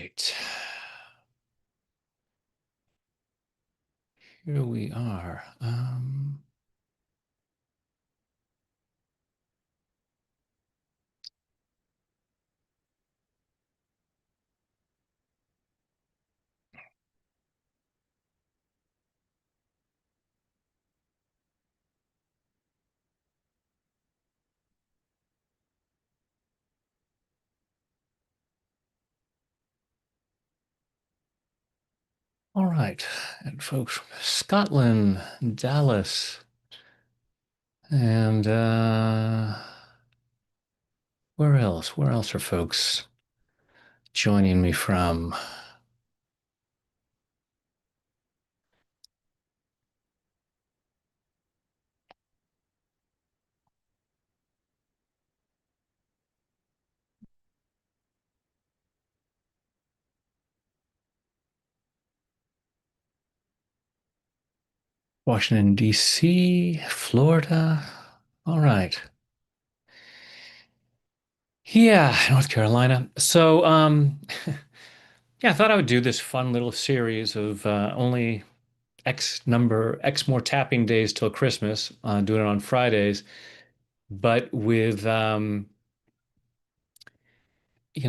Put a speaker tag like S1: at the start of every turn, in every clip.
S1: right. Here we are. All right. And folks from Scotland, Dallas, and where else? Where else are folks joining me from? Washington, D.C., Florida. All right. Yeah, North Carolina. Yeah, I thought I would do this fun little series of only X more tapping days till Christmas, doing it on Fridays, but with you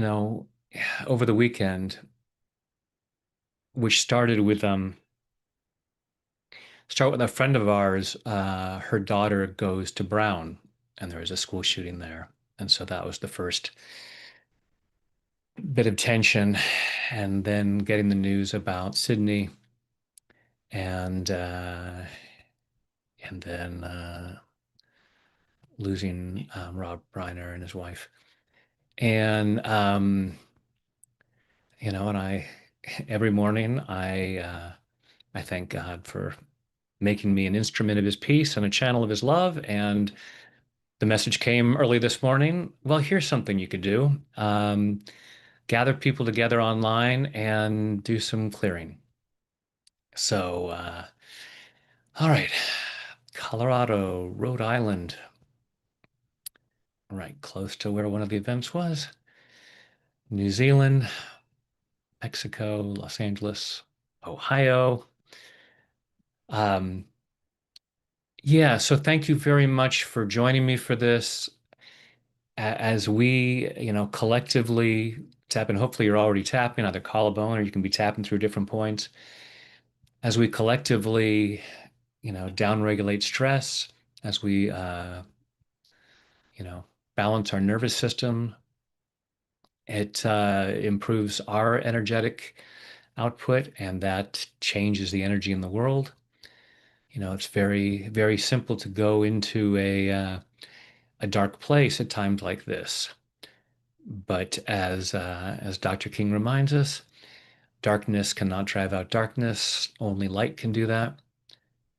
S1: know, over the weekend, which start with a friend of ours. Her daughter goes to Brown, and there was a school shooting there, and so that was the first bit of tension, and then getting the news about Sydney, and then losing Rob Reiner and his wife, and and I every morning I thank God for making me an instrument of his peace and a channel of his love. And the message came early this morning. Well, here's something you could do. Gather people together online and do some clearing. So, all right. Colorado, Rhode Island, right close to where one of the events was. New Zealand, Mexico, Los Angeles, Ohio. Um, yeah, so thank you very much for joining me for this. As we, collectively tap, and hopefully you're already tapping either collarbone or you can be tapping through different points. As we collectively, downregulate stress, as we, you know, balance our nervous system, it improves our energetic output, and that changes the energy in the world. It's very, very simple to go into a dark place at times like this. But as Dr. King reminds us, darkness cannot drive out darkness. Only light can do that.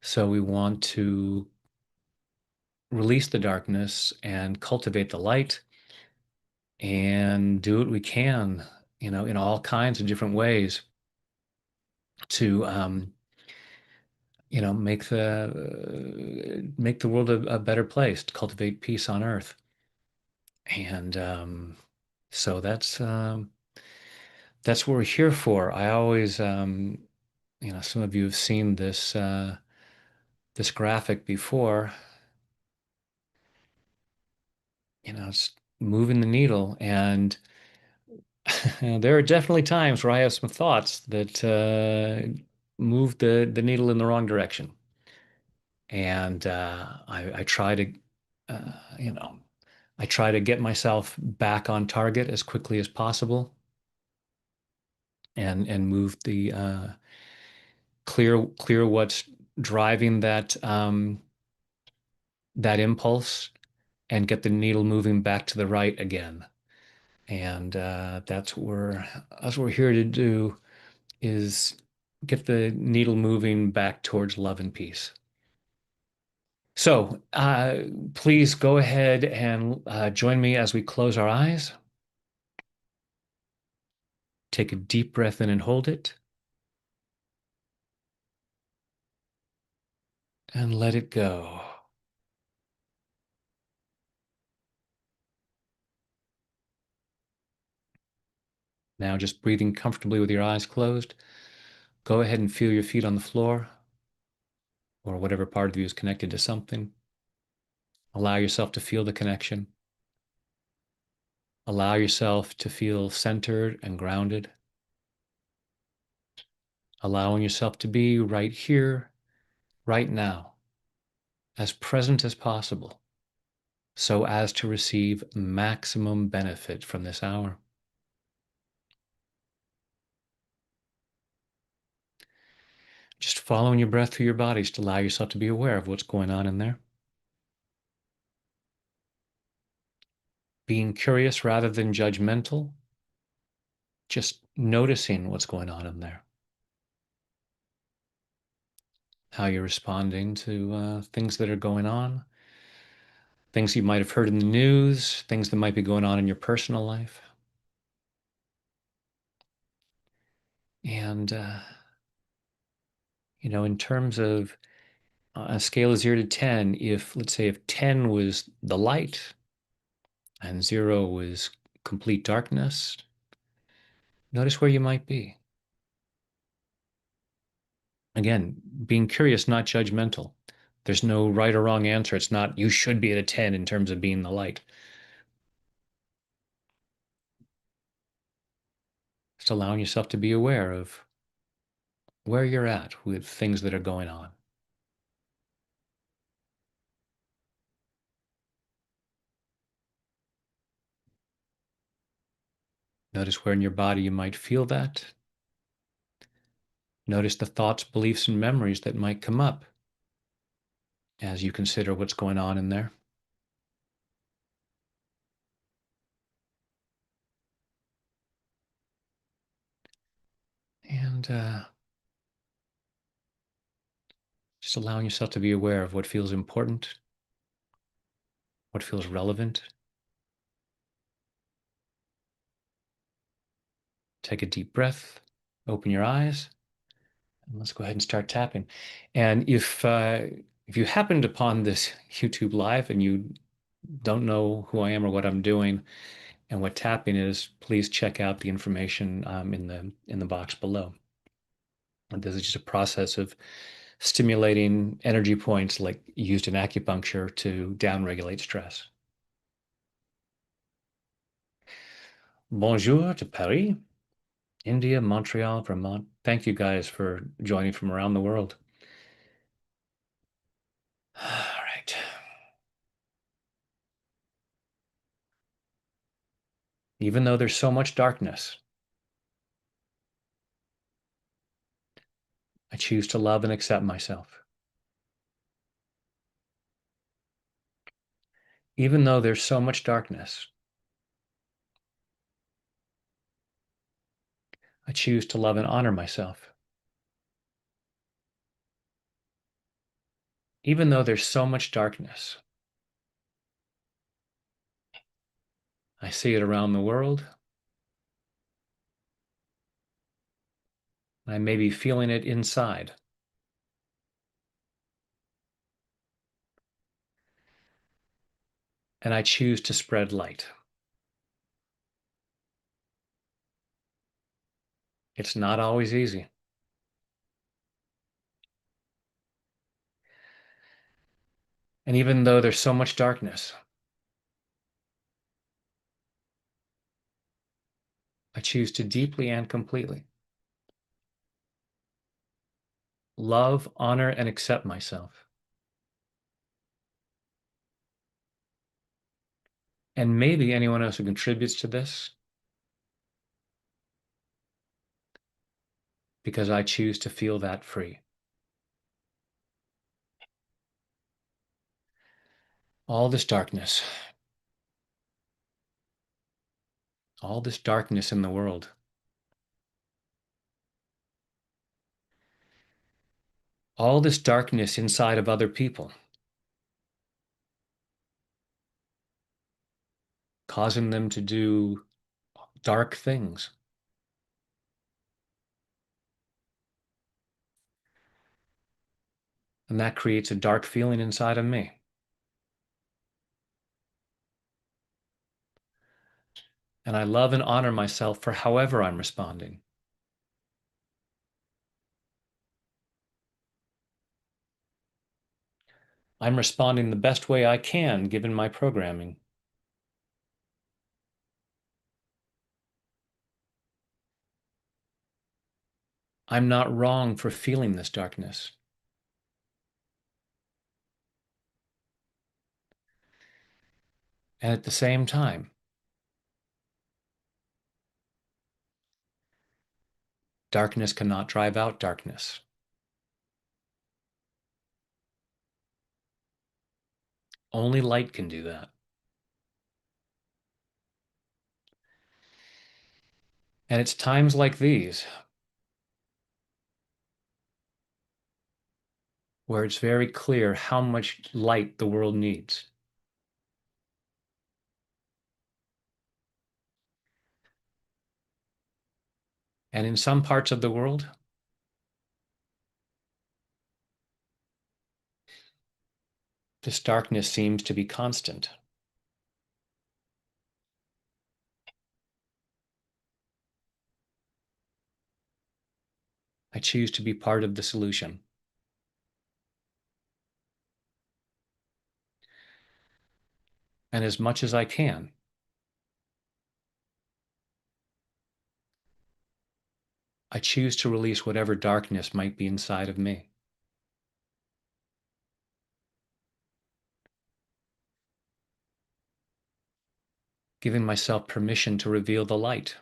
S1: So we want to release the darkness and cultivate the light and do what we can, in all kinds of different ways to, make the world a better place, to cultivate peace on earth. And so that's what we're here for. I always, some of you have seen this graphic before. It's moving the needle, and there are definitely times where I have some thoughts that move the needle in the wrong direction, and I try to, uh, you know, I try to get myself back on target as quickly as possible, and move the clear what's driving that impulse, and get the needle moving back to the right again. And that's what we're here to do, is get the needle moving back towards love and peace. So please go ahead and join me as we close our eyes. Take a deep breath in and hold it, and let it go. Now just breathing comfortably with your eyes closed. Go ahead and feel your feet on the floor or whatever part of you is connected to something. Allow yourself to feel the connection. Allow yourself to feel centered and grounded. Allowing yourself to be right here, right now, as present as possible, so as to receive maximum benefit from this hour. Just following your breath through your bodies to allow yourself to be aware of what's going on in there. Being curious rather than judgmental, just noticing what's going on in there. How you're responding to things that are going on, things you might have heard in the news, things that might be going on in your personal life. And, in terms of a scale of 0 to 10, if, let's say, if 10 was the light and 0 was complete darkness, notice where you might be. Again, being curious, not judgmental. There's no right or wrong answer. It's not you should be at a 10 in terms of being the light. Just allowing yourself to be aware of where you're at with things that are going on. Notice where in your body you might feel that. Notice the thoughts, beliefs, and memories that might come up as you consider what's going on in there. And just allowing yourself to be aware of what feels important, what feels relevant. Take a deep breath, open your eyes, and let's go ahead and start tapping. And if you happened upon this YouTube live and you don't know who I am or what I'm doing and what tapping is, please check out the information in the box below. And this is just a process of stimulating energy points like used in acupuncture to downregulate stress. Bonjour to Paris, India, Montreal, Vermont. Thank you guys for joining from around the world. All right. Even though there's so much darkness, I choose to love and accept myself. Even though there's so much darkness, I choose to love and honor myself. Even though there's so much darkness, I see it around the world. I may be feeling it inside. And I choose to spread light. It's not always easy. And even though there's so much darkness, I choose to deeply and completely love, honor, and accept myself. And maybe anyone else who contributes to this, because I choose to feel that free. All this darkness in the world, all this darkness inside of other people, causing them to do dark things. And that creates a dark feeling inside of me. And I love and honor myself for however I'm responding. I'm responding the best way I can given my programming. I'm not wrong for feeling this darkness. And at the same time, darkness cannot drive out darkness. Only light can do that. And it's times like these where it's very clear how much light the world needs. And in some parts of the world, this darkness seems to be constant. I choose to be part of the solution. And as much as I can, I choose to release whatever darkness might be inside of me. Giving myself permission to reveal the light.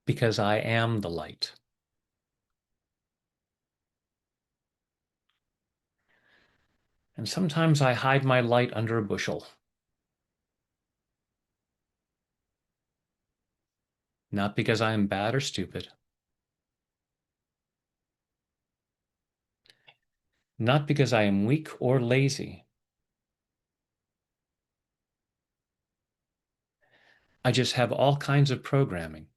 S1: Because I am the light. And sometimes I hide my light under a bushel. Not because I am bad or stupid. Not because I am weak or lazy. I just have all kinds of programming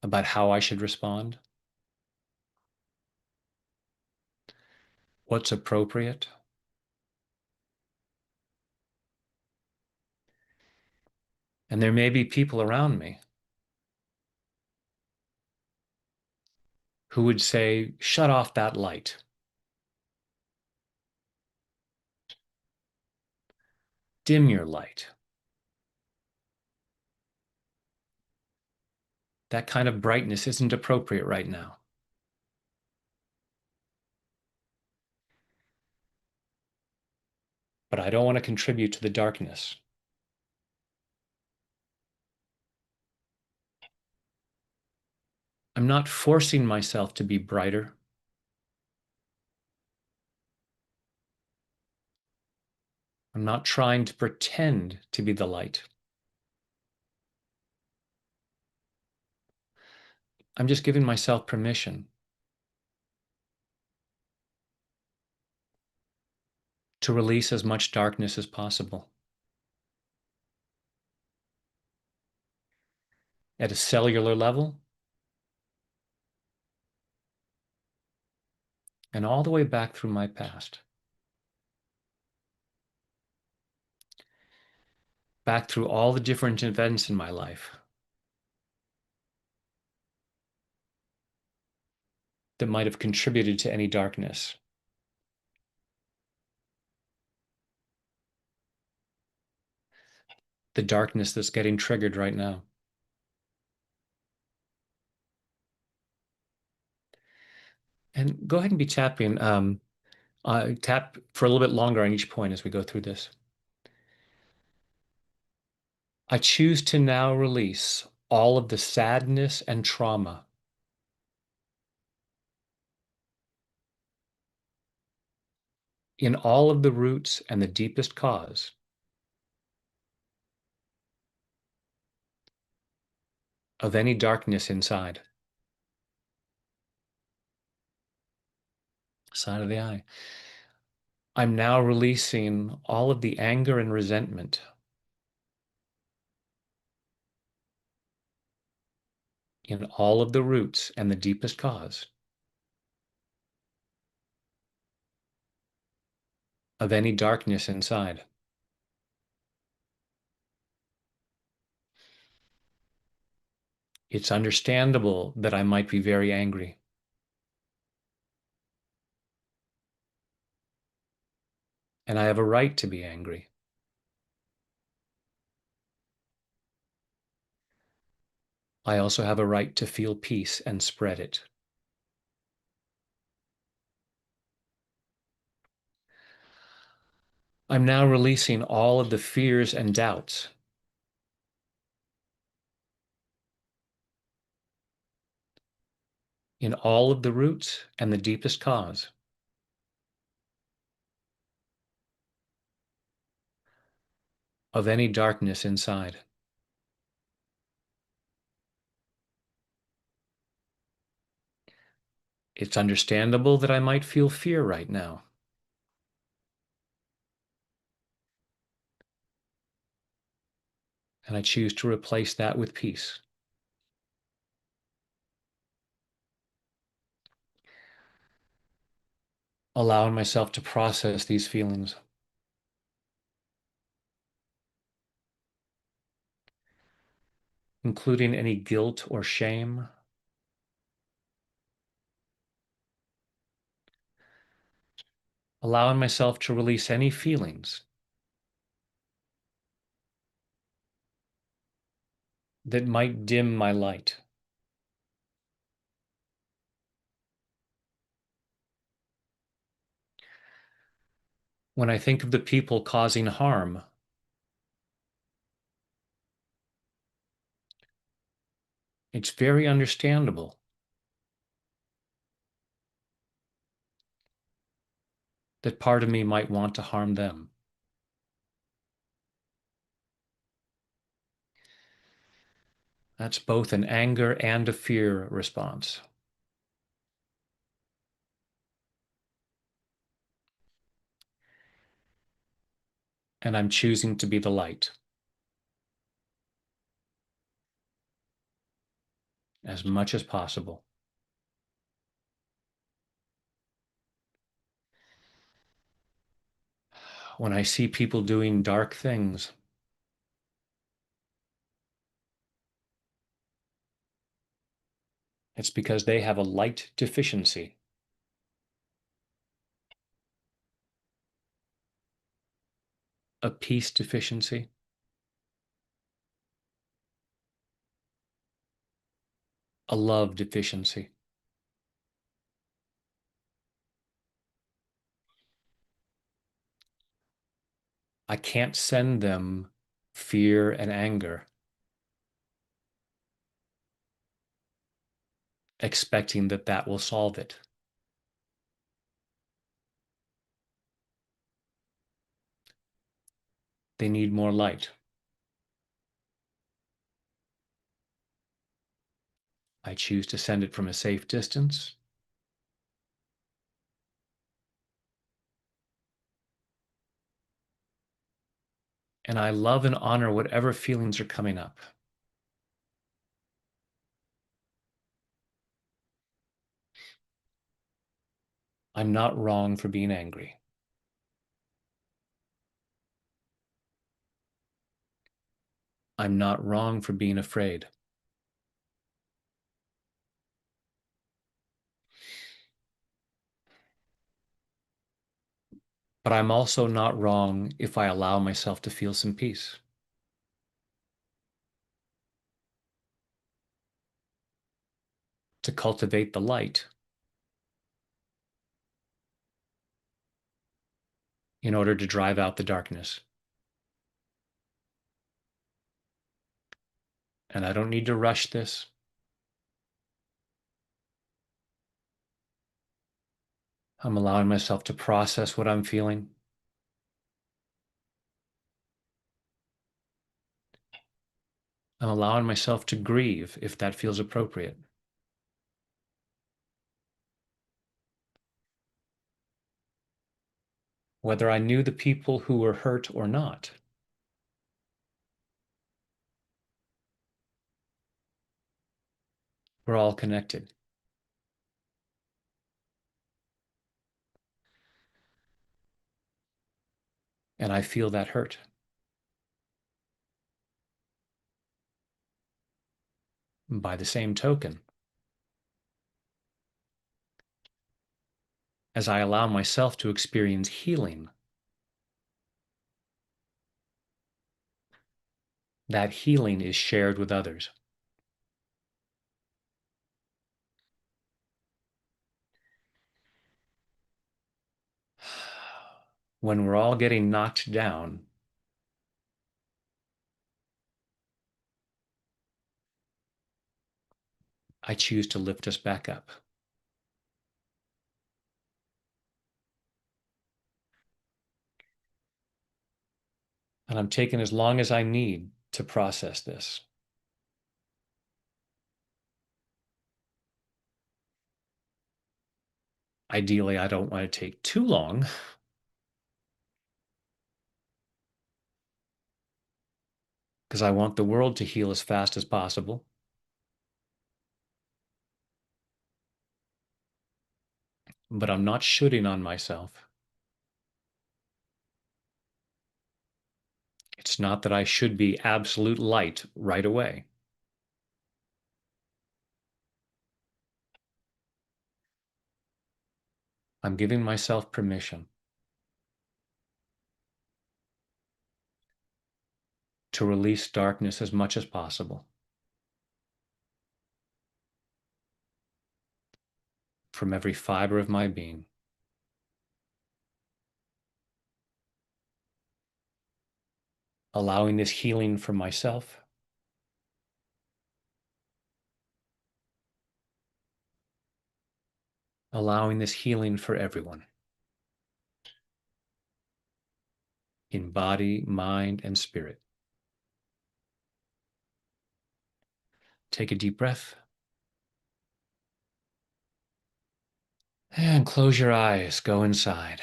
S1: about how I should respond, what's appropriate. And there may be people around me who would say, shut off that light. Dim your light. That kind of brightness isn't appropriate right now. But I don't want to contribute to the darkness. I'm not forcing myself to be brighter. I'm not trying to pretend to be the light. I'm just giving myself permission to release as much darkness as possible. At a cellular level, and all the way back through my past. Back through all the different events in my life that might have contributed to any darkness. The darkness that's getting triggered right now. And go ahead and be tapping. Tap for a little bit longer on each point as we go through this. I choose to now release all of the sadness and trauma in all of the roots and the deepest cause of any darkness inside. Side of the eye. I'm now releasing all of the anger and resentment in all of the roots and the deepest cause of any darkness inside. It's understandable that I might be very angry, and I have a right to be angry. I also have a right to feel peace and spread it. I'm now releasing all of the fears and doubts in all of the roots and the deepest cause of any darkness inside. It's understandable that I might feel fear right now, and I choose to replace that with peace. Allowing myself to process these feelings, including any guilt or shame, allowing myself to release any feelings that might dim my light. When I think of the people causing harm, it's very understandable that part of me might want to harm them. That's both an anger and a fear response. And I'm choosing to be the light as much as possible. When I see people doing dark things, it's because they have a light deficiency, a peace deficiency, a love deficiency. I can't send them fear and anger, expecting that that will solve it. They need more light. I choose to send it from a safe distance. And I love and honor whatever feelings are coming up. I'm not wrong for being angry. I'm not wrong for being afraid. But I'm also not wrong if I allow myself to feel some peace, to cultivate the light in order to drive out the darkness. And I don't need to rush this. I'm allowing myself to process what I'm feeling. I'm allowing myself to grieve if that feels appropriate. Whether I knew the people who were hurt or not, we're all connected. And I feel that hurt. By the same token, as I allow myself to experience healing, that healing is shared with others. When we're all getting knocked down, I choose to lift us back up. And I'm taking as long as I need to process this. Ideally, I don't want to take too long because I want the world to heal as fast as possible. But I'm not shooting on myself. It's not that I should be absolute light right away. I'm giving myself permission to release darkness as much as possible from every fiber of my being. Allowing this healing for myself, allowing this healing for everyone in body, mind, and spirit. Take a deep breath and close your eyes. Go inside.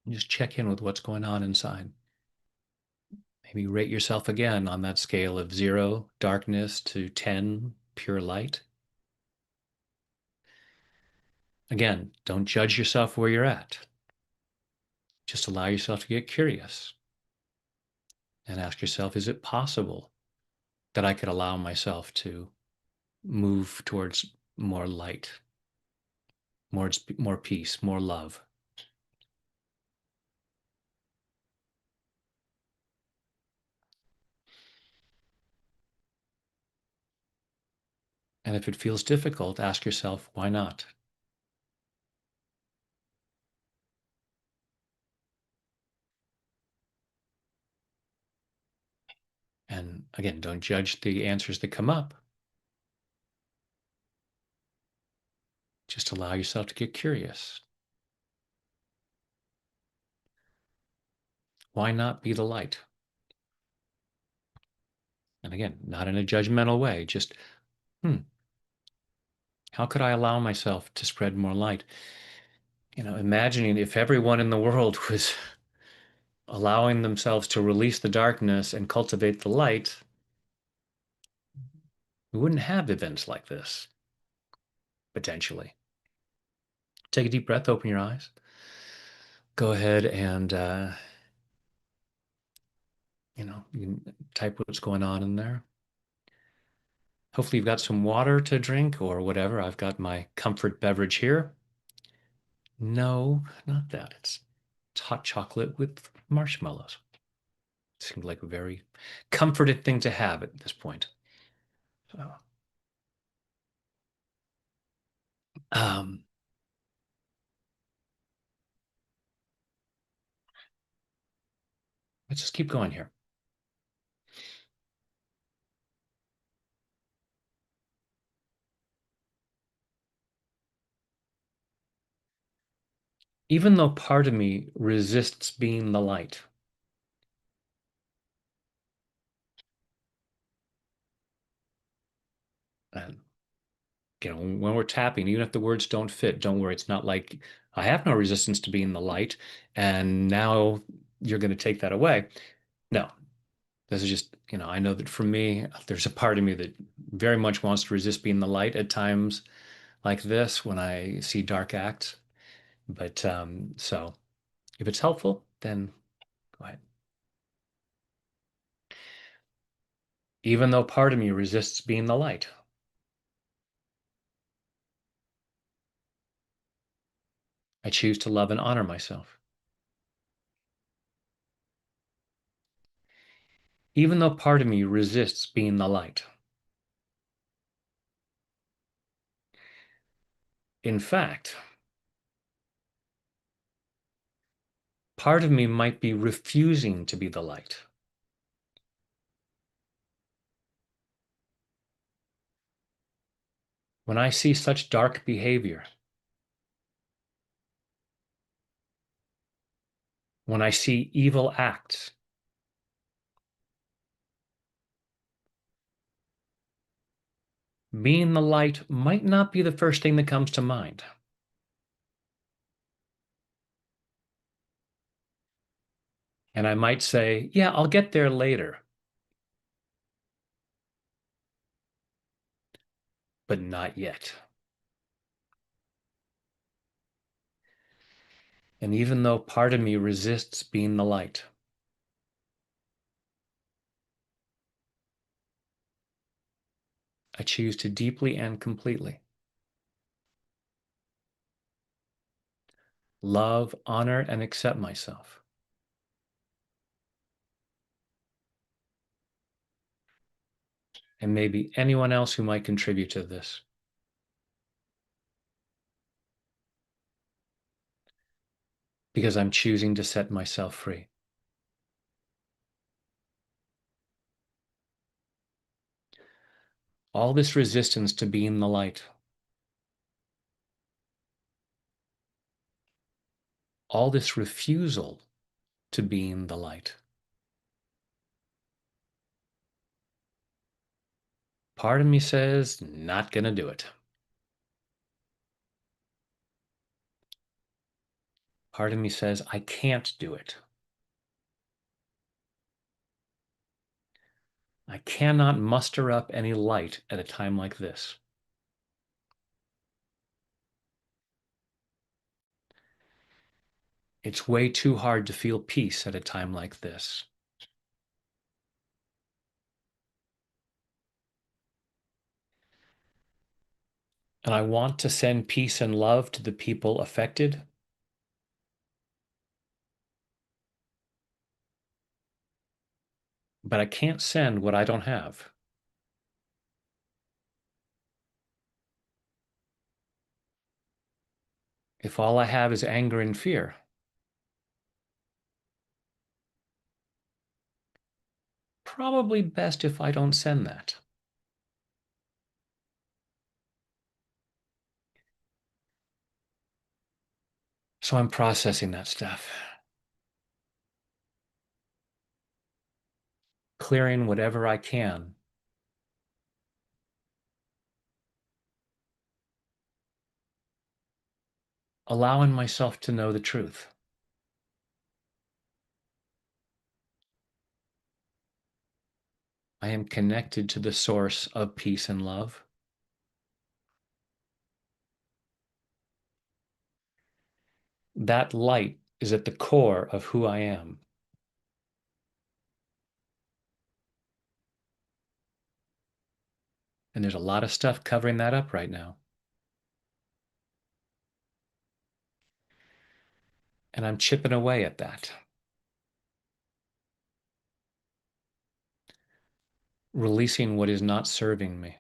S1: Just check in with what's going on inside. Maybe rate yourself again on that scale of 0, darkness, to 10, pure light. Again, don't judge yourself where you're at. Just allow yourself to get curious and ask yourself, is it possible that I could allow myself to move towards more light, more peace, more love? And if it feels difficult, ask yourself, why not? And again, don't judge the answers that come up. Just allow yourself to get curious. Why not be the light? And again, not in a judgmental way, just, how could I allow myself to spread more light? Imagining if everyone in the world was allowing themselves to release the darkness and cultivate the light, we wouldn't have events like this, potentially. Take a deep breath, open your eyes. Go ahead and, you can type what's going on in there. Hopefully you've got some water to drink or whatever. I've got my comfort beverage here. No, not that. It's hot chocolate with marshmallows. Seemed like a very comforted thing to have at this point. So, um, let's just keep going here. Even though part of me resists being the light, and when we're tapping, even if the words don't fit, don't worry. It's not like I have no resistance to being the light, and now you're going to take that away. No, This is just, I know that for me, there's a part of me that very much wants to resist being the light at times like this when I see dark acts. But so if it's helpful, then go ahead. Even though part of me resists being the light, I choose to love and honor myself. Even though part of me resists being the light. In fact, part of me might be refusing to be the light. When I see such dark behavior, when I see evil acts, being the light might not be the first thing that comes to mind. And I might say, yeah, I'll get there later, but not yet. And even though part of me resists being the light, I choose to deeply and completely love, honor, and accept myself. And maybe anyone else who might contribute to this. Because I'm choosing to set myself free. All this resistance to being the light, all this refusal to being the light. Part of me says, not going to do it. Part of me says, I can't do it. I cannot muster up any light at a time like this. It's way too hard to feel peace at a time like this. And I want to send peace and love to the people affected. But I can't send what I don't have. If all I have is anger and fear, probably best if I don't send that. So I'm processing that stuff, clearing whatever I can, allowing myself to know the truth. I am connected to the source of peace and love. That light is at the core of who I am. And there's a lot of stuff covering that up right now. And I'm chipping away at that, releasing what is not serving me.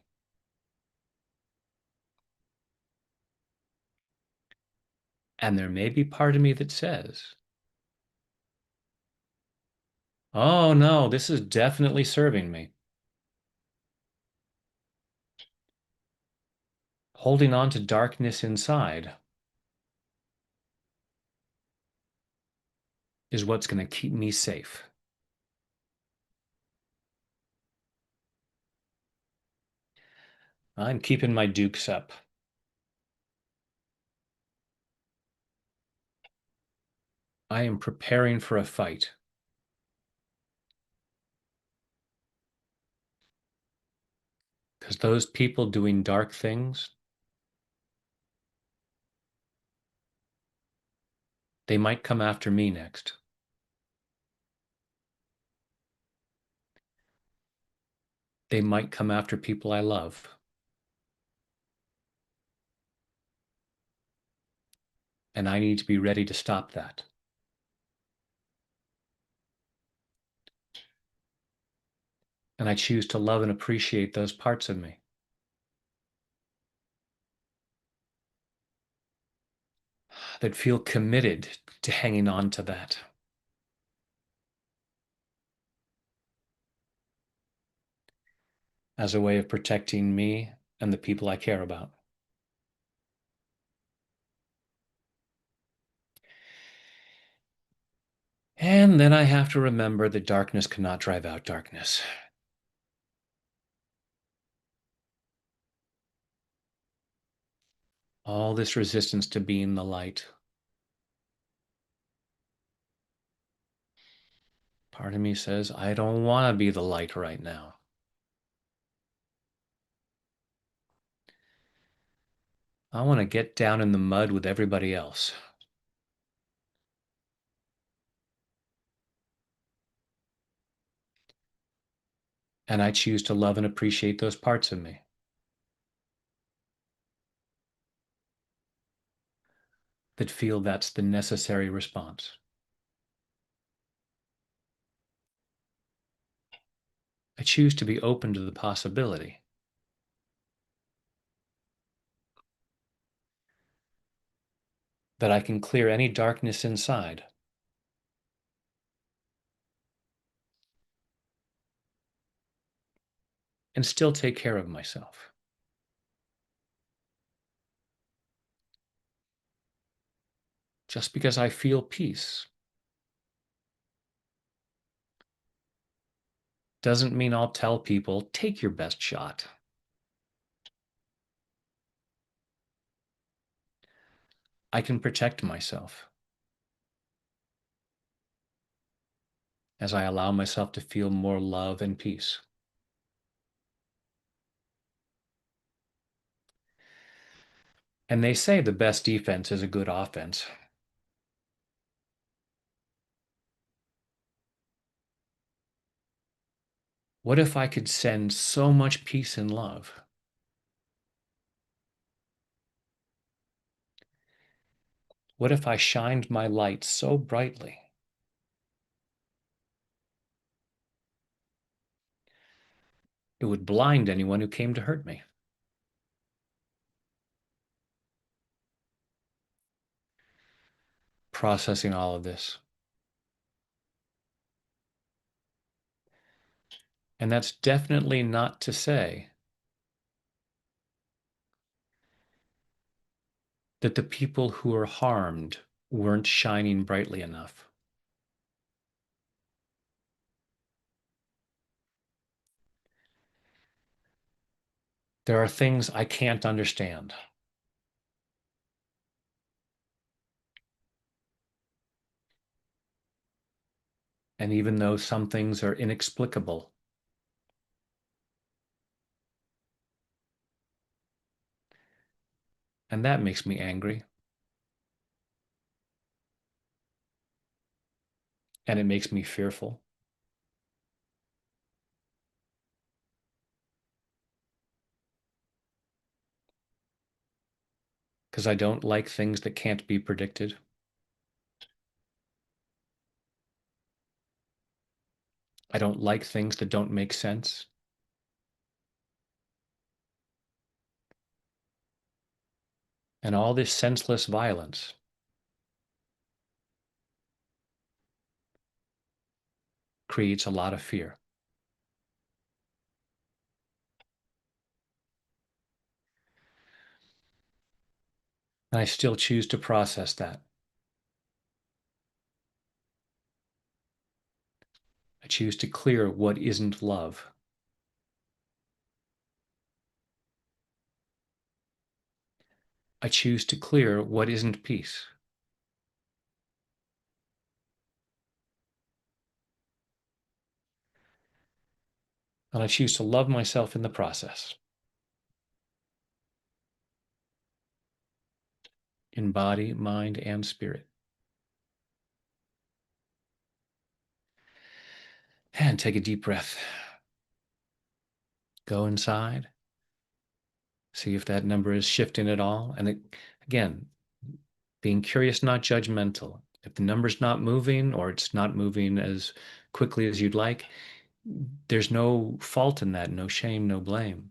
S1: And there may be part of me that says, oh no, this is definitely serving me. Holding on to darkness inside is what's going to keep me safe. I'm keeping my dukes up. I am preparing for a fight. Because those people doing dark things, they might come after me next. They might come after people I love. And I need to be ready to stop that. And I choose to love and appreciate those parts of me that feel committed to hanging on to that as a way of protecting me and the people I care about. And then I have to remember that darkness cannot drive out darkness. All this resistance to being the light. Part of me says, I don't want to be the light right now. I want to get down in the mud with everybody else. And I choose to love and appreciate those parts of me. That feel that's the necessary response. I choose to be open to the possibility that I can clear any darkness inside and still take care of myself. Just because I feel peace doesn't mean I'll tell people, take your best shot. I can protect myself as I allow myself to feel more love and peace. And they say the best defense is a good offense. What if I could send so much peace and love? What if I shined my light so brightly it would blind anyone who came to hurt me? Processing all of this. And that's definitely not to say that the people who are harmed weren't shining brightly enough. There are things I can't understand. And even though some things are inexplicable, and that makes me angry, and it makes me fearful, because I don't like things that can't be predicted. I don't like things that don't make sense. And all this senseless violence creates a lot of fear. And I still choose to process that. I choose to clear what isn't love. I choose to clear what isn't peace. And I choose to love myself in the process. in body, mind, and spirit. And take a deep breath. Go inside. See if that number is shifting at all. And again, being curious, not judgmental. If the number's not moving or it's not moving as quickly as you'd like, there's no fault in that, no shame, no blame.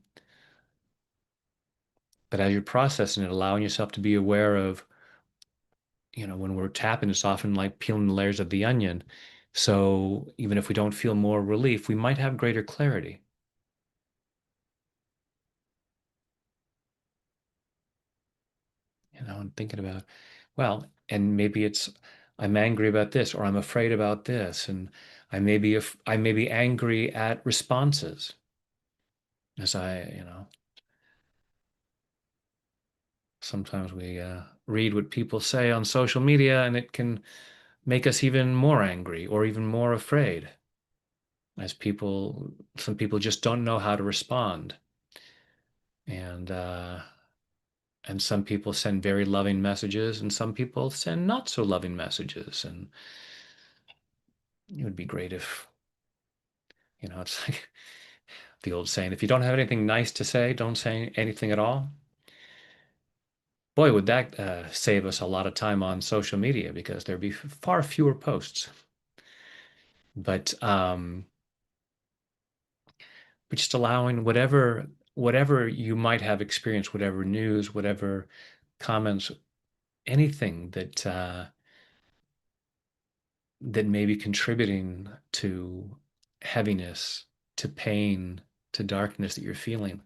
S1: But as you're processing it, allowing yourself to be aware of, when we're tapping, it's often like peeling the layers of the onion. So even if we don't feel more relief, we might have greater clarity. And thinking about, well, and maybe it's I'm angry about this, or I'm afraid about this, and I may be angry at responses as sometimes we read what people say on social media, and it can make us even more angry or even more afraid, as some people just don't know how to respond, and uh, and some people send very loving messages, and some people send not so loving messages, and it would be great if it's like the old saying, if you don't have anything nice to say, don't say anything at all. Boy, would that save us a lot of time on social media because there'd be far fewer posts. But just allowing whatever you might have experienced, whatever news, whatever comments, anything that may be contributing to heaviness, to pain, to darkness that you're feeling,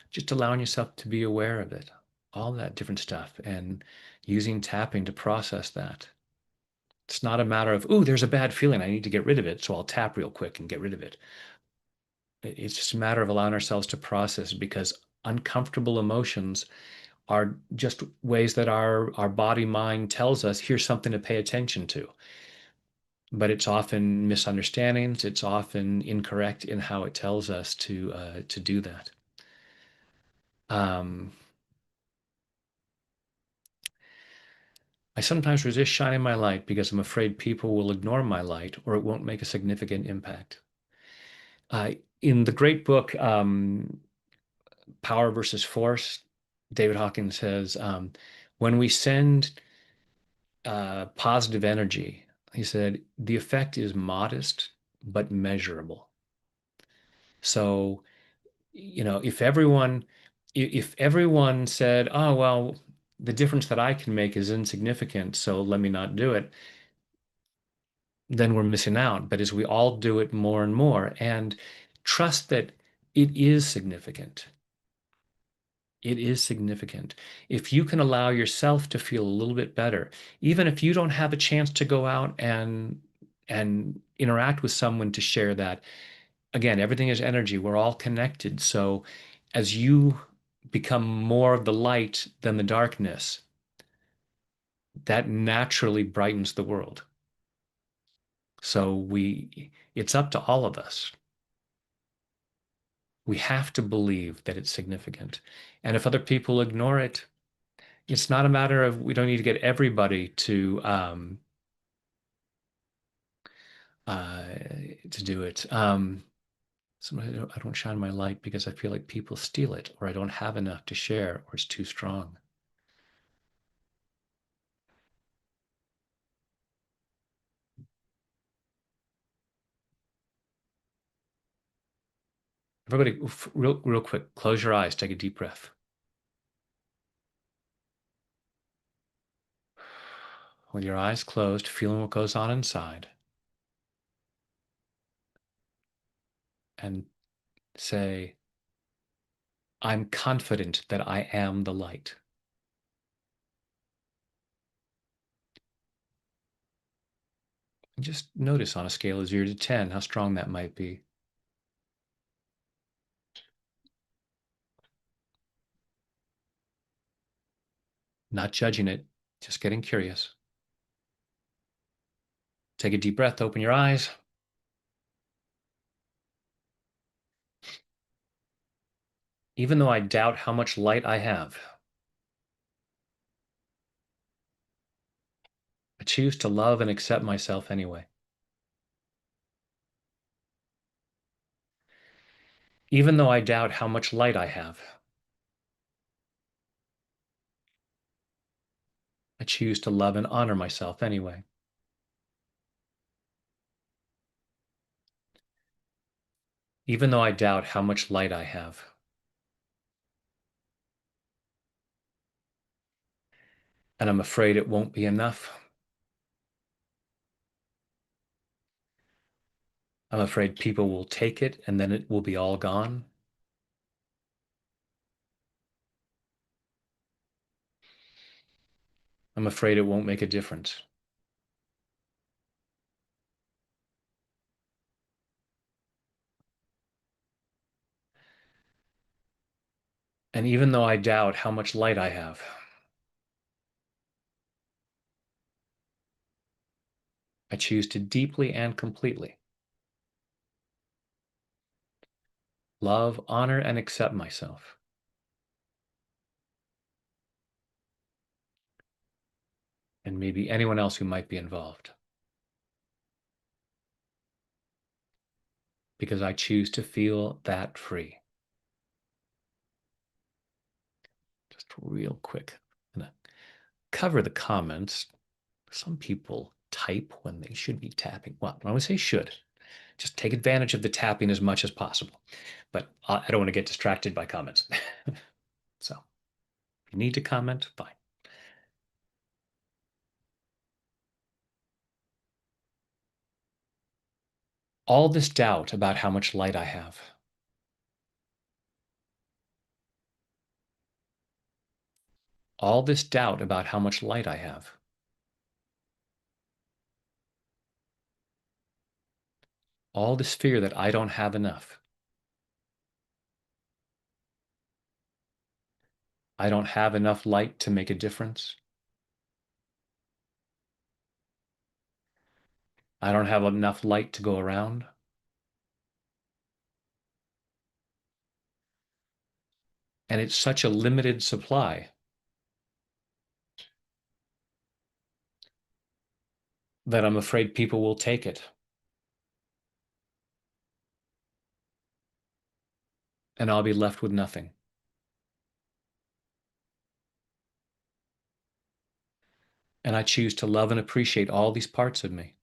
S1: just allowing yourself to be aware of it, all that different stuff, and using tapping to process that. It's not a matter of, ooh, there's a bad feeling. I need to get rid of it. So I'll tap real quick and get rid of it. It's just a matter of allowing ourselves to process because uncomfortable emotions are just ways that our body mind tells us here's something to pay attention to. But it's often misunderstandings. It's often incorrect in how it tells us to do that. Um, I sometimes resist shining my light because I'm afraid people will ignore my light or it won't make a significant impact. In the great book, Power versus Force, David Hawkins says, when we send positive energy, he said, the effect is modest but measurable. So, if everyone said, oh, well, the difference that I can make is insignificant, so let me not do it, then we're missing out. But as we all do it more and more and trust that it is significant, it is significant. If you can allow yourself to feel a little bit better, even if you don't have a chance to go out and interact with someone to share that, again, everything is energy. We're all connected. So as you become more of the light than the darkness, that naturally brightens the world. So it's up to all of us. We have to believe that it's significant. And if other people ignore it, it's not a matter of we don't need to get everybody uh, to do it. Sometimes I don't shine my light because I feel like people steal it, or I don't have enough to share, or it's too strong. Everybody, real quick, close your eyes, take a deep breath. With your eyes closed, feeling what goes on inside, and say, I'm confident that I am the light. And just notice on a scale of 0 to 10 how strong that might be. Not judging it, just getting curious. Take a deep breath, open your eyes. Even though I doubt how much light I have, I choose to love and accept myself anyway. Even though I doubt how much light I have, I choose to love and honor myself anyway. Even though I doubt how much light I have, and I'm afraid it won't be enough. I'm afraid people will take it and then it will be all gone. I'm afraid it won't make a difference. And even though I doubt how much light I have, I choose to deeply and completely love, honor, and accept myself. And maybe anyone else who might be involved. Because I choose to feel that free. Just real quick, I'm gonna cover the comments. Some people type when they should be tapping. Well, I would say should. Just take advantage of the tapping as much as possible. But I don't want to get distracted by comments. So if you need to comment, fine. All this doubt about how much light I have. All this doubt about how much light I have. All this fear that I don't have enough. I don't have enough light to make a difference. I don't have enough light to go around. And it's such a limited supply that I'm afraid people will take it. And I'll be left with nothing. And I choose to love and appreciate all these parts of me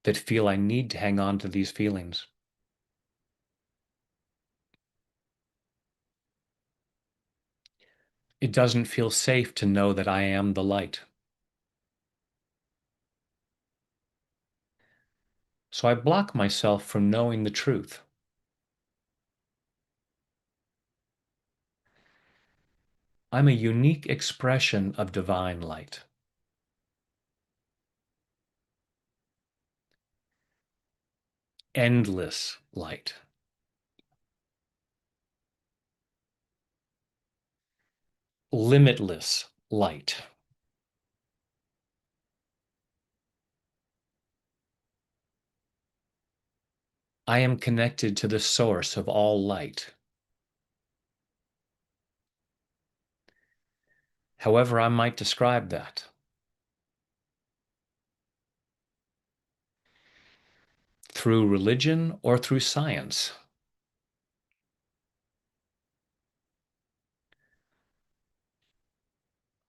S1: that feel I need to hang on to these feelings. It doesn't feel safe to know that I am the light. So I block myself from knowing the truth. I'm a unique expression of divine light. Endless light. Limitless light. I am connected to the source of all light. However I might describe that. Through religion or through science.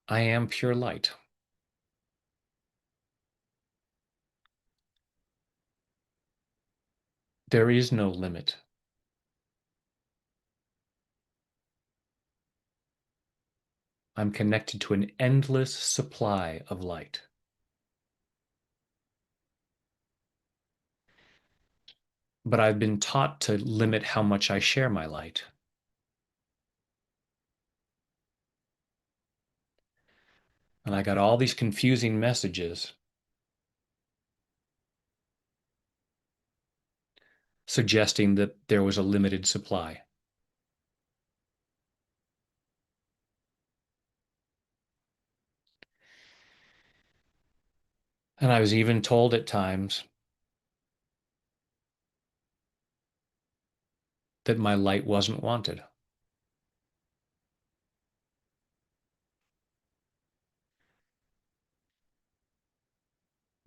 S1: I am pure light. There is no limit. I'm connected to an endless supply of light. But I've been taught to limit how much I share my light. And I got all these confusing messages suggesting that there was a limited supply. And I was even told at times that my light wasn't wanted.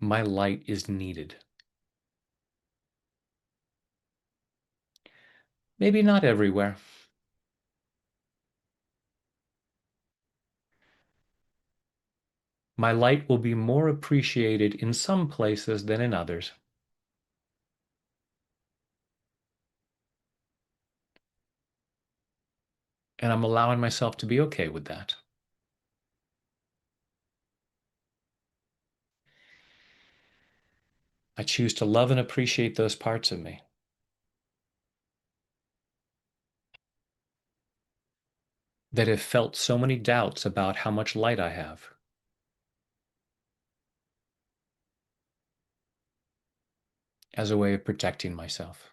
S1: My light is needed. Maybe not everywhere. My light will be more appreciated in some places than in others. And I'm allowing myself to be okay with that. I choose to love and appreciate those parts of me that have felt so many doubts about how much light I have, as a way of protecting myself.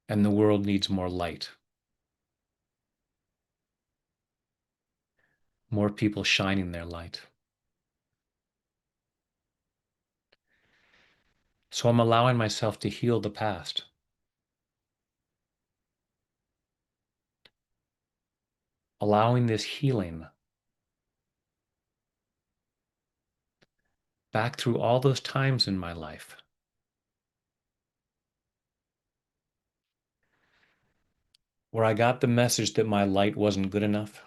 S1: And the world needs more light, more people shining their light. So I'm allowing myself to heal the past, allowing this healing back through all those times in my life where I got the message that my light wasn't good enough,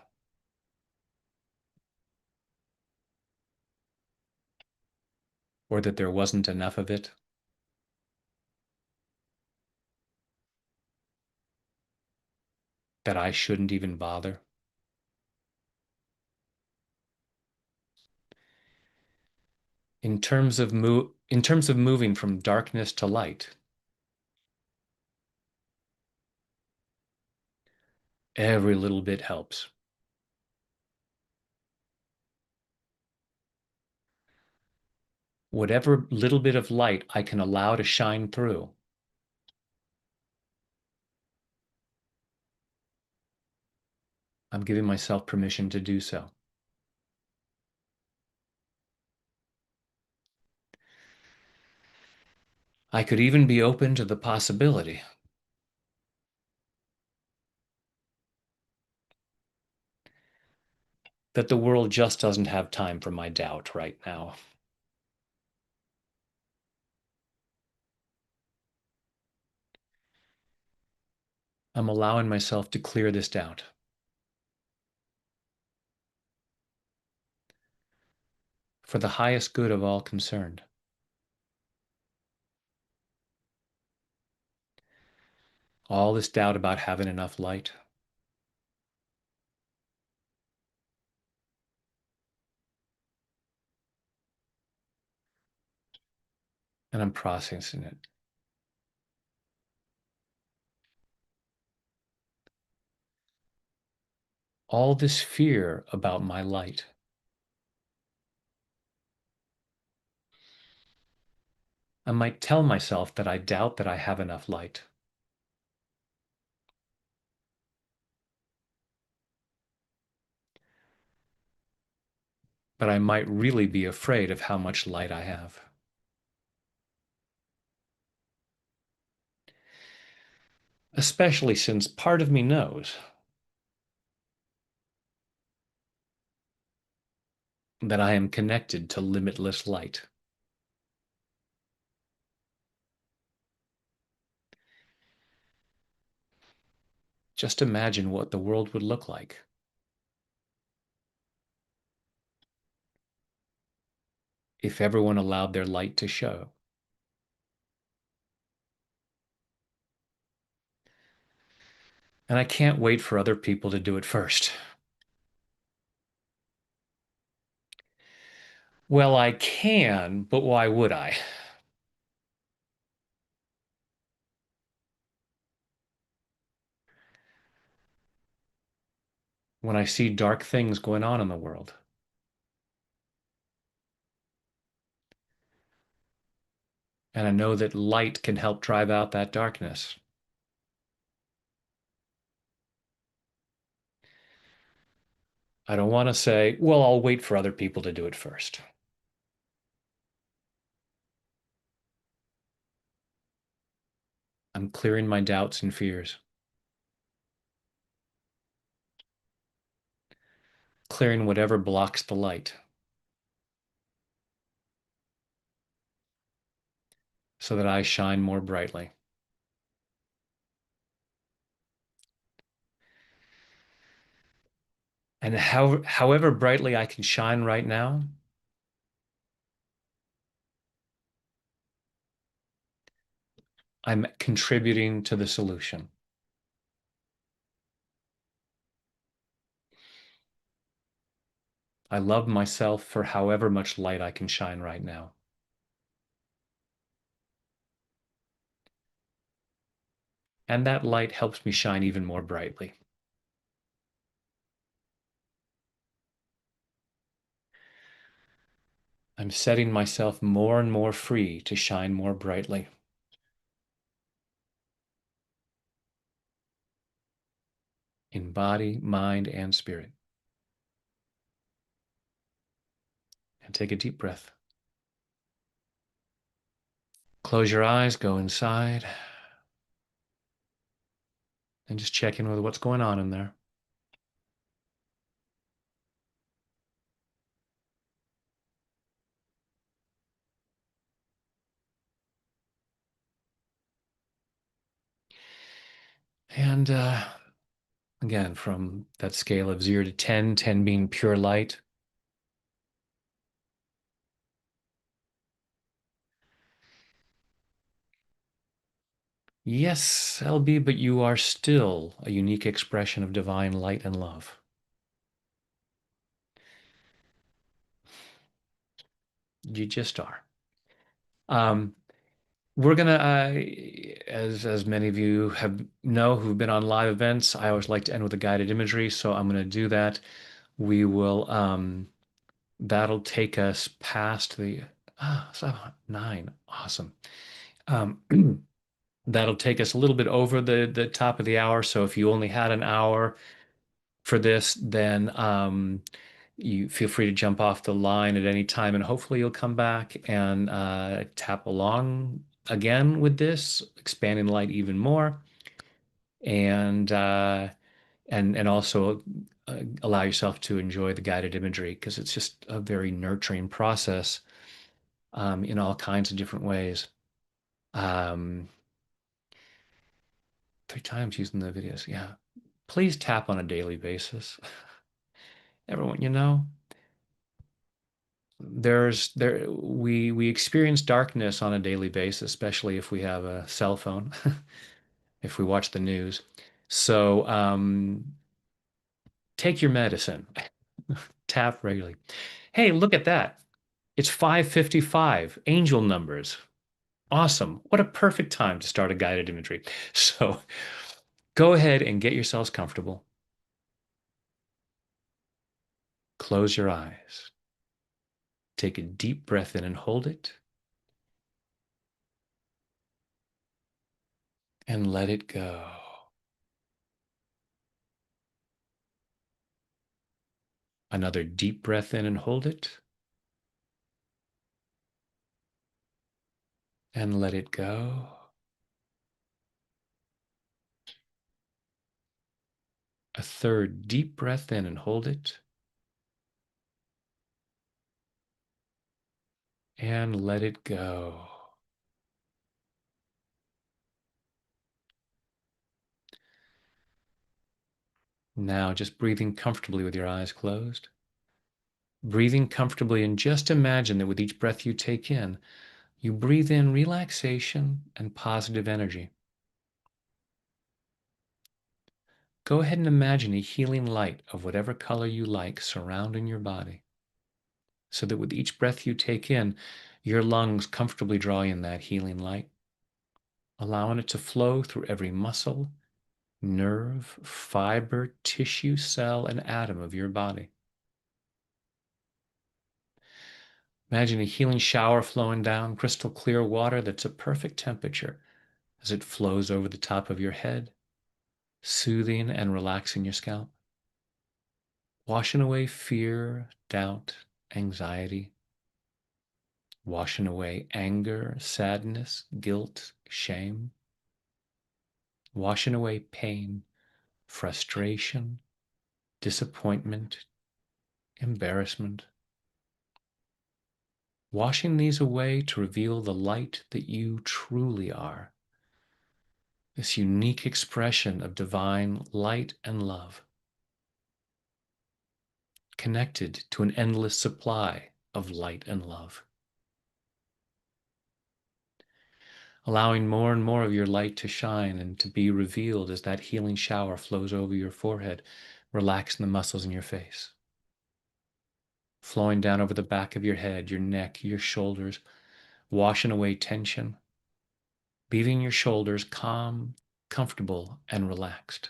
S1: or that there wasn't enough of it, that I shouldn't even bother. In terms of moving from darkness to light, every little bit helps. Whatever little bit of light I can allow to shine through, I'm giving myself permission to do so. I could even be open to the possibility that the world just doesn't have time for my doubt right now. I'm allowing myself to clear this doubt for the highest good of all concerned. All this doubt about having enough light, and I'm processing it. All this fear about my light. I might tell myself that I doubt that I have enough light. But I might really be afraid of how much light I have. Especially since part of me knows that I am connected to limitless light. Just imagine what the world would look like if everyone allowed their light to show. And I can't wait for other people to do it first. Well, I can, but why would I? When I see dark things going on in the world, and I know that light can help drive out that darkness. I don't want to say, well, I'll wait for other people to do it first. I'm clearing my doubts and fears. clearing whatever blocks the light so that I shine more brightly. And however brightly I can shine right now, I'm contributing to the solution. I love myself for however much light I can shine right now. And that light helps me shine even more brightly. I'm setting myself more and more free to shine more brightly in body, mind, and spirit. And take a deep breath. Close your eyes, go inside, and just check in with what's going on in there. And again, from that scale of 0 to 10, 10 being pure light, yes, LB, but you are still a unique expression of divine light and love. You just are. Um, we're gonna, as many of you have know who've been on live events, I always like to end with a guided imagery, so I'm gonna do that. We will, that'll take us past the so 9. Awesome. Um, that'll take us a little bit over the top of the hour. So if you only had an hour for this, then you feel free to jump off the line at any time, and hopefully you'll come back and tap along again with this, expanding the light even more, and and also allow yourself to enjoy the guided imagery because it's just a very nurturing process in all kinds of different ways. Um, 3 times using the videos, yeah. Please tap on a daily basis. Everyone, we experience darkness on a daily basis, especially if we have a cell phone, if we watch the news. So take your medicine, tap regularly. Hey, look at that. It's 5:55, angel numbers. Awesome. What a perfect time to start a guided imagery. So go ahead and get yourselves comfortable. Close your eyes. Take a deep breath in and hold it, and let it go. Another deep breath in and hold it, and let it go. A third deep breath in and hold it, and let it go. Now, just breathing comfortably with your eyes closed. Breathing comfortably, and just imagine that with each breath you take in, you breathe in relaxation and positive energy. Go ahead and imagine a healing light of whatever color you like surrounding your body, so that with each breath you take in, your lungs comfortably draw in that healing light, allowing it to flow through every muscle, nerve, fiber, tissue, cell, and atom of your body. Imagine a healing shower flowing down, crystal clear water that's a perfect temperature as it flows over the top of your head, soothing and relaxing your scalp, washing away fear, doubt, anxiety, washing away anger, sadness, guilt, shame, washing away pain, frustration, disappointment, embarrassment. Washing these away to reveal the light that you truly are, this unique expression of divine light and love, connected to an endless supply of light and love. Allowing more and more of your light to shine and to be revealed as that healing shower flows over your forehead, relaxing the muscles in your face, flowing down over the back of your head, your neck, your shoulders, washing away tension, leaving your shoulders calm, comfortable, and relaxed.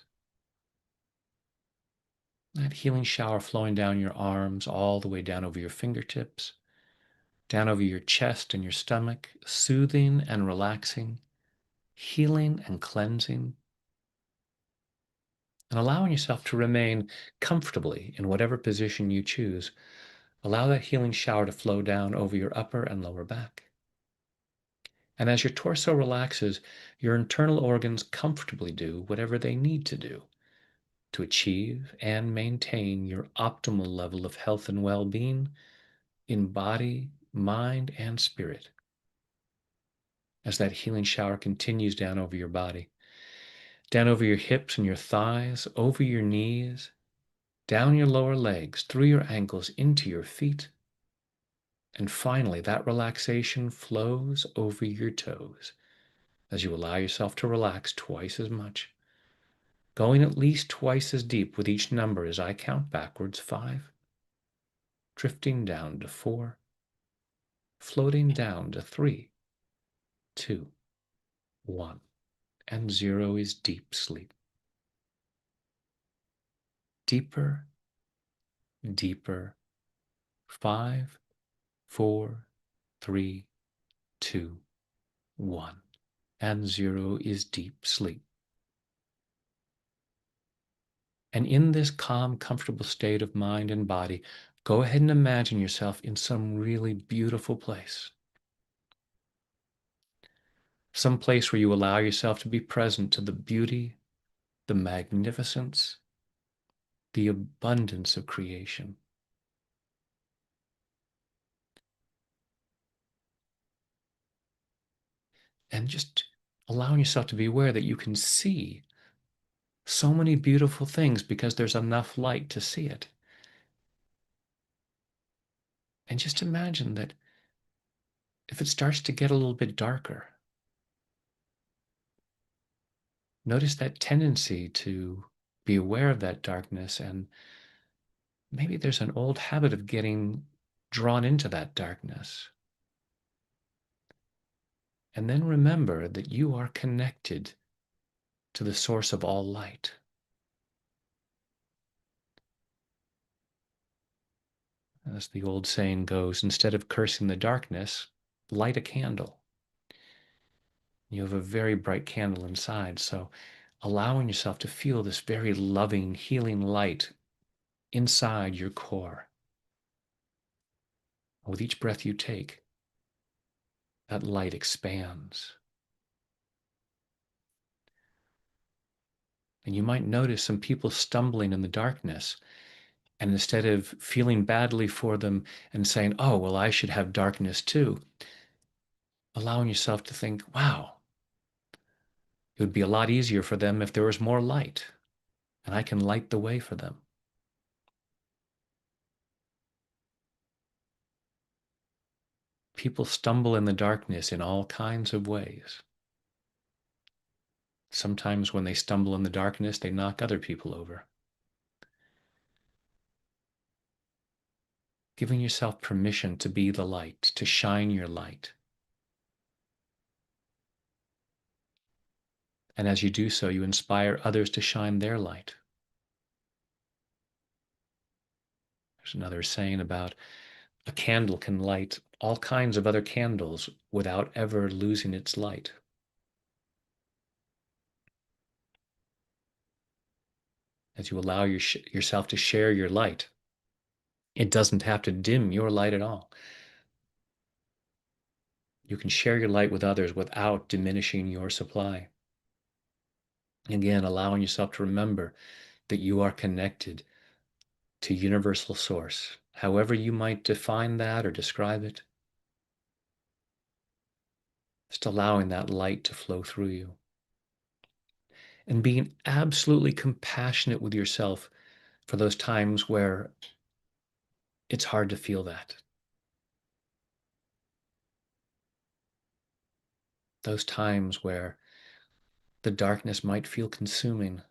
S1: That healing shower flowing down your arms, all the way down over your fingertips, down over your chest and your stomach, soothing and relaxing, healing and cleansing, and allowing yourself to remain comfortably in whatever position you choose. Allow that healing shower to flow down over your upper and lower back. And as your torso relaxes, your internal organs comfortably do whatever they need to do to achieve and maintain your optimal level of health and well-being in body, mind, and spirit. As that healing shower continues down over your body, down over your hips and your thighs, over your knees, down your lower legs, through your ankles, into your feet. And finally, that relaxation flows over your toes as you allow yourself to relax twice as much, going at least twice as deep with each number as I count backwards: 5, drifting down to 4, floating down to 3, 2, 1, and 0 is deep sleep. Deeper, deeper. 5, 4, 3, 2, 1, and 0 is deep sleep. And in this calm, comfortable state of mind and body, go ahead and imagine yourself in some really beautiful place. Some place where you allow yourself to be present to the beauty, the magnificence, the abundance of creation. And just allowing yourself to be aware that you can see so many beautiful things because there's enough light to see it. And just imagine that if it starts to get a little bit darker, notice that tendency to be aware of that darkness, and maybe there's an old habit of getting drawn into that darkness. And then remember that you are connected to the source of all light. As the old saying goes, instead of cursing the darkness, light a candle. You have a very bright candle inside, so allowing yourself to feel this very loving, healing light inside your core. With each breath you take, that light expands. And you might notice some people stumbling in the darkness. And instead of feeling badly for them and saying, oh, well, I should have darkness too, allowing yourself to think, wow, it would be a lot easier for them if there was more light, and I can light the way for them. People stumble in the darkness in all kinds of ways. Sometimes when they stumble in the darkness, they knock other people over. Giving yourself permission to be the light, to shine your light. And as you do so, you inspire others to shine their light. There's another saying about a candle can light all kinds of other candles without ever losing its light. As you allow yourself to share your light, it doesn't have to dim your light at all. You can share your light with others without diminishing your supply. Again, allowing yourself to remember that you are connected to universal source, however you might define that or describe it, just allowing that light to flow through you and being absolutely compassionate with yourself for those times where it's hard to feel that. Those times where the darkness might feel consuming.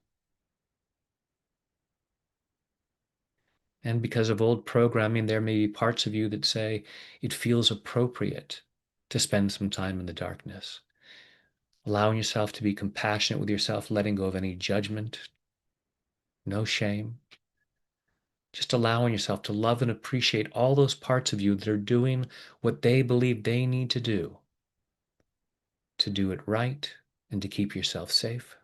S1: And because of old programming, there may be parts of you that say it feels appropriate to spend some time in the darkness. Allowing yourself to be compassionate with yourself, letting go of any judgment, no shame. Just allowing yourself to love and appreciate all those parts of you that are doing what they believe they need to do it right, and to keep yourself safe.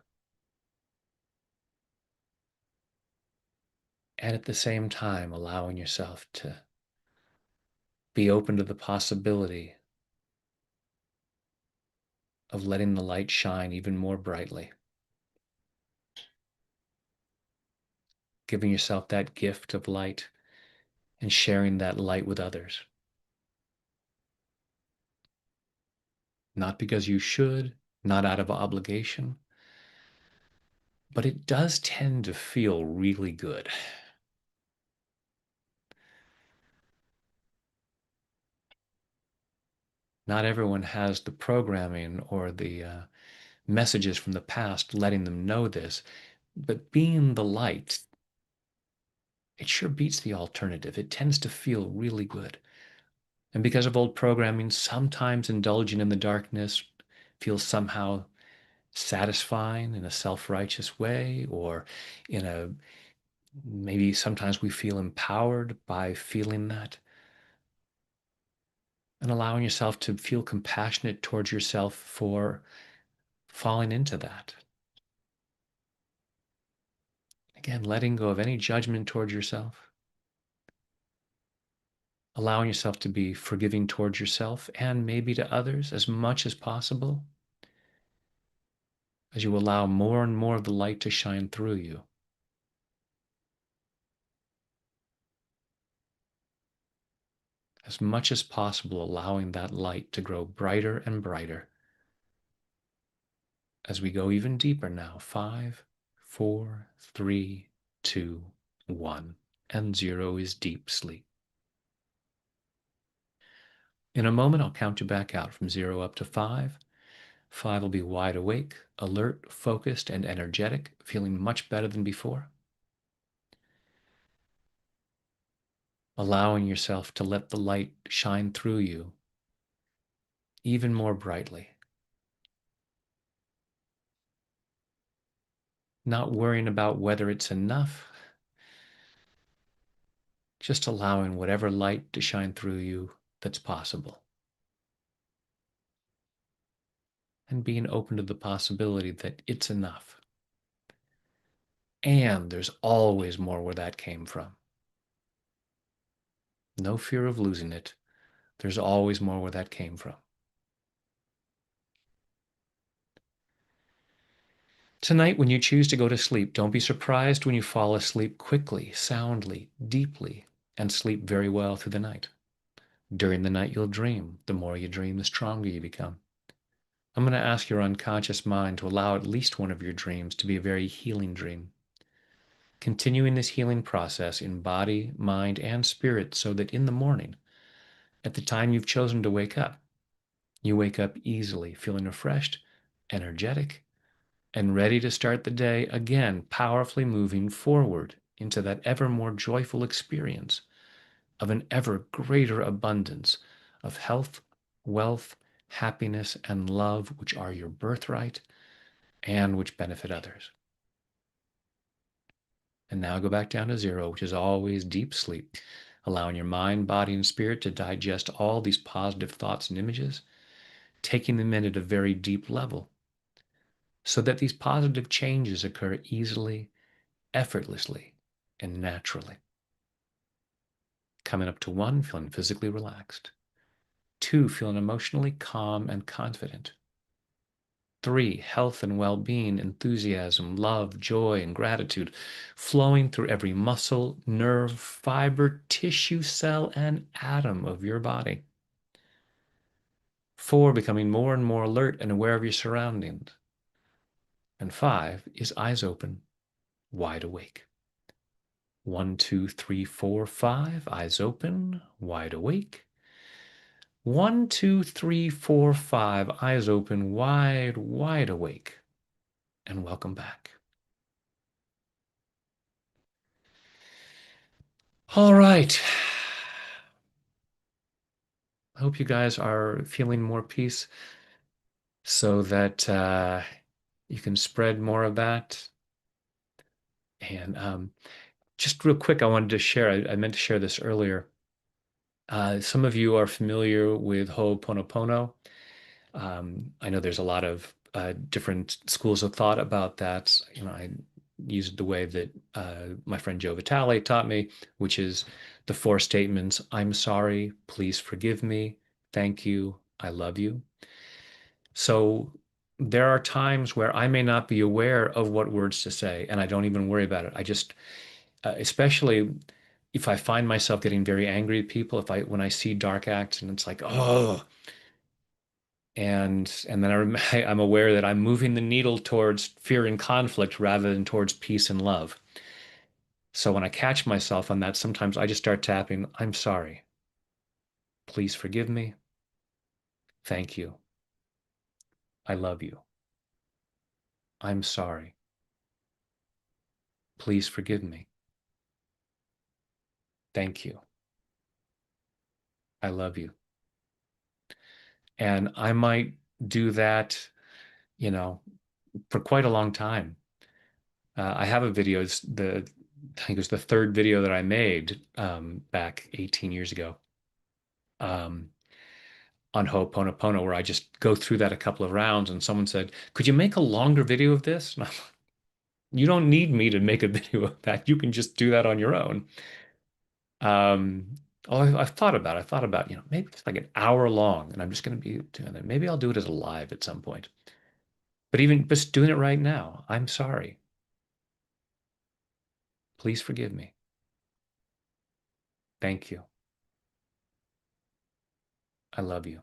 S1: And at the same time, allowing yourself to be open to the possibility of letting the light shine even more brightly, giving yourself that gift of light and sharing that light with others. Not because you should, not out of obligation, but it does tend to feel really good. Not everyone has the programming or the messages from the past letting them know this, but being the light, it sure beats the alternative. It tends to feel really good. And because of old programming, sometimes indulging in the darkness feels somehow satisfying in a self-righteous way, or in a maybe sometimes we feel empowered by feeling that. And allowing yourself to feel compassionate towards yourself for falling into that. Again, letting go of any judgment towards yourself. Allowing yourself to be forgiving towards yourself and maybe to others as much as possible, as you allow more and more of the light to shine through you. As much as possible, allowing that light to grow brighter and brighter as we go even deeper now. 5, 4, 3, 2, 1, and 0 is deep sleep. In a moment, I'll count you back out from 0 up to 5. 5 will be wide awake, alert, focused, and energetic, feeling much better than before. Allowing yourself to let the light shine through you even more brightly. Not worrying about whether it's enough, just allowing whatever light to shine through you that's possible. And being open to the possibility that it's enough. And there's always more where that came from. No fear of losing it. There's always more where that came from. Tonight, when you choose to go to sleep, don't be surprised when you fall asleep quickly, soundly, deeply, and sleep very well through the night. During the night, you'll dream. The more you dream, the stronger you become. I'm going to ask your unconscious mind to allow at least one of your dreams to be a very healing dream. Continuing this healing process in body, mind, and spirit so that in the morning, at the time you've chosen to wake up, you wake up easily, feeling refreshed, energetic, and ready to start the day again, powerfully moving forward into that ever more joyful experience of an ever greater abundance of health, wealth, happiness, and love, which are your birthright and which benefit others. And now go back down to 0, which is always deep sleep, allowing your mind, body, and spirit to digest all these positive thoughts and images, taking them in at a very deep level, so that these positive changes occur easily, effortlessly, and naturally. Coming up to 1, feeling physically relaxed. 2, feeling emotionally calm and confident. Three, health and well-being, enthusiasm, love, joy, and gratitude flowing through every muscle, nerve, fiber, tissue, cell, and atom of your body. Four, becoming more and more alert and aware of your surroundings. And five is eyes open, wide awake. One, two, three, four, five, eyes open, wide awake. One, two, three, four, five, eyes open, wide, wide awake. And welcome back. All right. I hope you guys are feeling more peace so that you can spread more of that. And just real quick, I wanted to share, I meant to share this earlier. Some of you are familiar with Ho'oponopono. I know there's a lot of different schools of thought about that. You know, I use it the way that my friend Joe Vitale taught me, which is the four statements: I'm sorry, please forgive me, thank you, I love you. So there are times where I may not be aware of what words to say, and I don't even worry about it. I just, especially if I find myself getting very angry at people, if I when I see dark acts and it's like, oh, and then I'm aware that I'm moving the needle towards fear and conflict rather than towards peace and love. So when I catch myself on that, sometimes I just start tapping, I'm sorry. Please forgive me. Thank you. I love you. I'm sorry. Please forgive me. Thank you. I love you. And I might do that, you know, for quite a long time. I have a video, I think it was the third video that I made back 18 years ago. Um, on Ho'oponopono where I just go through that a couple of rounds and someone said, could you make a longer video of this? And I'm like, you don't need me to make a video of that. You can just do that on your own. Um, I've thought about it. I thought about, maybe it's like an hour long and I'm just going to be doing it. Maybe I'll do it as a live at some point. But even just doing it right now, I'm sorry. Please forgive me. Thank you. I love you.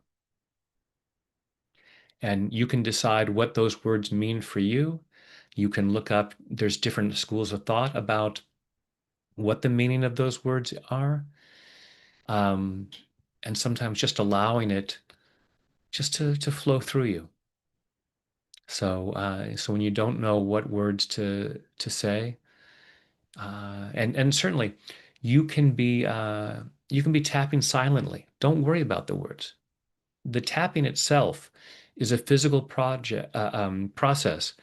S1: And you can decide what those words mean for you. You can look up, there's different schools of thought about what the meaning of those words are. Um, and sometimes just allowing it just to flow through you. So when you don't know what words to say, and certainly you can be you can be tapping silently. Don't worry about the words. The tapping itself is a physical process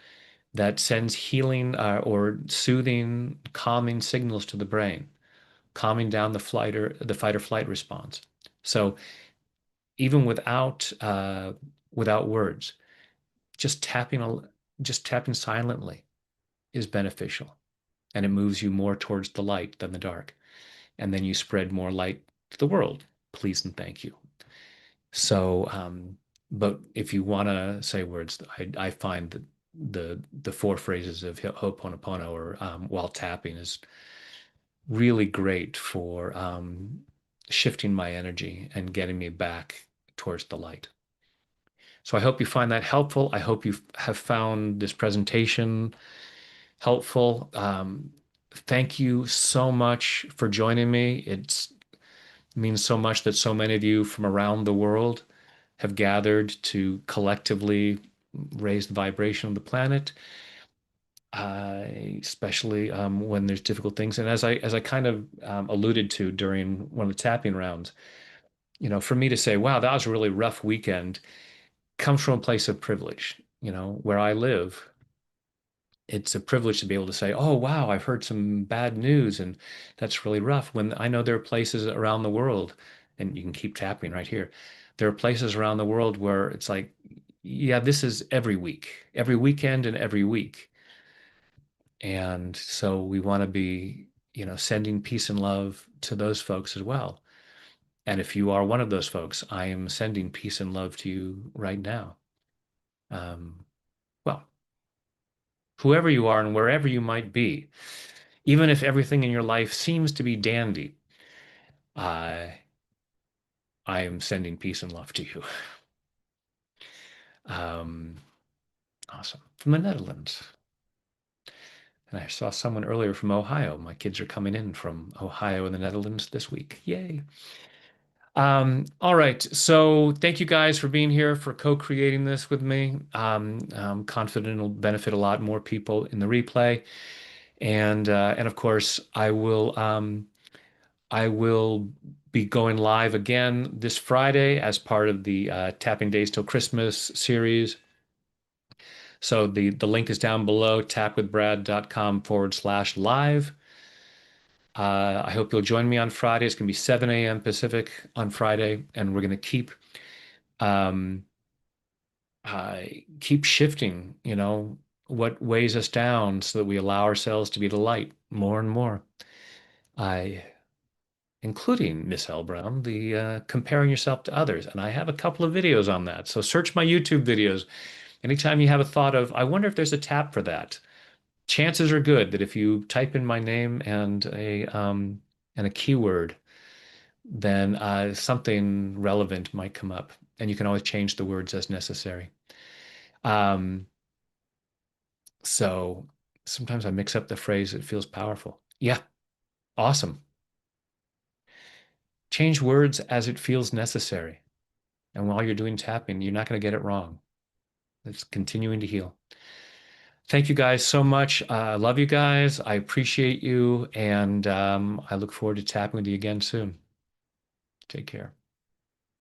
S1: that sends healing or soothing, calming signals to the brain, calming down the fight or flight response. So even without words, just tapping silently is beneficial, and it moves you more towards the light than the dark, and then you spread more light to the world. Please and thank you. So, but if you want to say words, I find that the four phrases of Ho'oponopono or while tapping is really great for shifting my energy and getting me back towards the light. So I hope you find that helpful. I hope you have found this presentation helpful. Thank you so much for joining me. It means so much that so many of you from around the world have gathered to collectively raise the vibration of the planet, especially when there's difficult things. And as I kind of alluded to during one of the tapping rounds, for me to say, "Wow, that was a really rough weekend," comes from a place of privilege. Where I live, it's a privilege to be able to say, "Oh, wow, I've heard some bad news, and that's really rough." When I know there are places around the world, and you can keep tapping right here, there are places around the world where it's like, yeah, this is every week, every weekend, and every week. And so we want to be, sending peace and love to those folks as well. And if you are one of those folks, I am sending peace and love to you right now. Um, Well, whoever you are and wherever you might be, even if everything in your life seems to be dandy, I I am sending peace and love to you. Um, awesome. From the Netherlands. And I saw someone earlier from Ohio. My kids are coming in from Ohio and the Netherlands this week. Yay. All right. So thank you guys for being here, for co-creating this with me. I'm confident it'll benefit a lot more people in the replay. And of course, I will be going live again this Friday as part of the Tapping Days Till Christmas series. So the link is down below, tapwithbrad.com/live. I hope you'll join me on Friday. It's going to be 7 a.m. Pacific on Friday, and we're going to um, keep shifting, what weighs us down so that we allow ourselves to be the light more and more. I, including Miss L. Brown, the comparing yourself to others. And I have a couple of videos on that. So search my YouTube videos. Anytime you have a thought of, I wonder if there's a tap for that, chances are good that if you type in my name and a keyword, then something relevant might come up, and you can always change the words as necessary. Um, so sometimes I mix up the phrase. It feels powerful. Yeah, awesome. Change words as it feels necessary. And while you're doing tapping, you're not going to get it wrong. It's continuing to heal. Thank you guys so much. I love you guys. I appreciate you. And I look forward to tapping with you again soon. Take care.